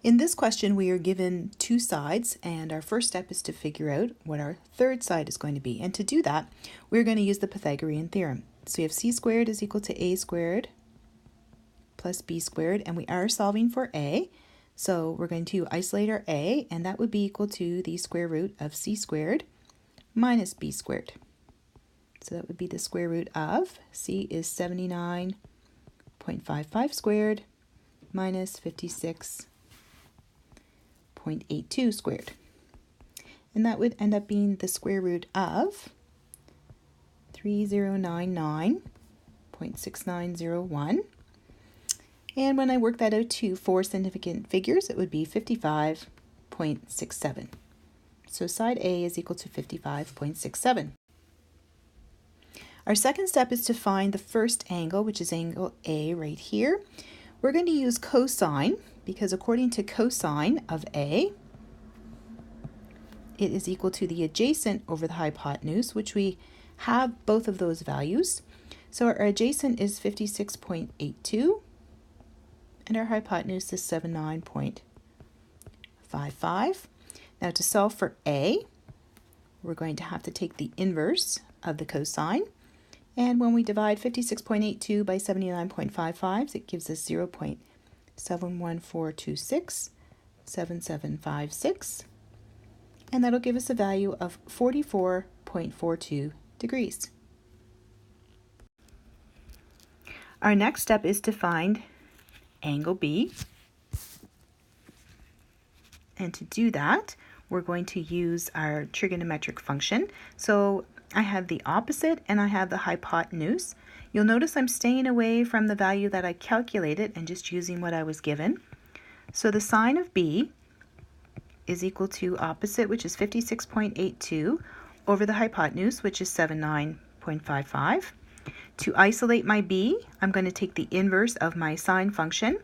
In this question, we are given two sides, and our first step is to figure out what our third side is going to be. And to do that, we're going to use the Pythagorean theorem. So we have c squared is equal to a squared plus b squared, and we are solving for a. So we're going to isolate our a, and that would be equal to the square root of c squared minus b squared. So that would be the square root of c is 79.55 squared minus 56.82 squared. And that would end up being the square root of 3099.6901. And when I work that out to four significant figures, it would be 55.67. So side A is equal to 55.67. Our second step is to find the first angle, which is angle A right here. We're going to use cosine because according to cosine of A, it is equal to the adjacent over the hypotenuse, which we have both of those values. So our adjacent is 56.82 and our hypotenuse is 79.55. Now to solve for A, we're going to have to take the inverse of the cosine. And when we divide 56.82 by 79.55, it gives us 0.714267756. And that'll give us a value of 44.42 degrees. Our next step is to find angle B. And to do that, we're going to use our trigonometric function. So I have the opposite and I have the hypotenuse. You'll notice I'm staying away from the value that I calculated and just using what I was given. So the sine of B is equal to opposite, which is 56.82, over the hypotenuse, which is 79.55. To isolate my B, I'm going to take the inverse of my sine function.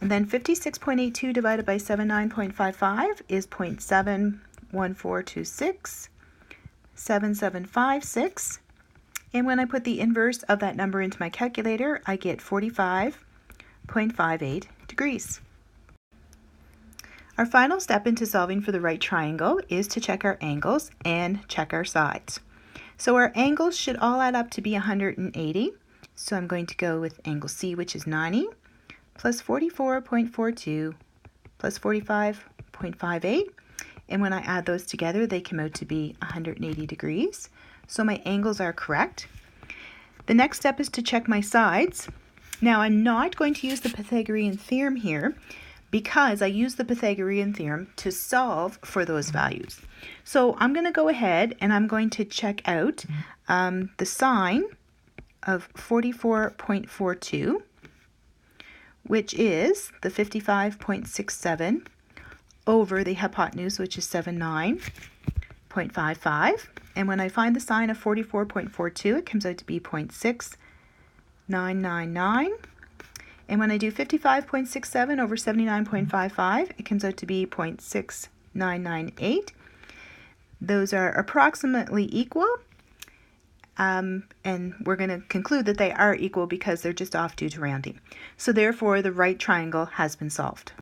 And then 56.82 divided by 79.55 is 0.714267756. And when I put the inverse of that number into my calculator, I get 45.58 degrees. Our final step into solving for the right triangle is to check our angles and check our sides. So our angles should all add up to be 180. So I'm going to go with angle C, which is 90, plus 44.42, plus 45.58. And when I add those together, they come out to be 180 degrees. So my angles are correct. The next step is to check my sides. Now I'm not going to use the Pythagorean theorem here because I use the Pythagorean theorem to solve for those values. So I'm going to go ahead and I'm going to check out the sine of 44.42, which is the 55.67 over the hypotenuse, which is 79.55. And when I find the sine of 44.42, it comes out to be 0.6999. And when I do 55.67 over 79.55, it comes out to be 0.6998. Those are approximately equal. And we're going to conclude that they are equal because they're just off due to rounding. So therefore, the right triangle has been solved.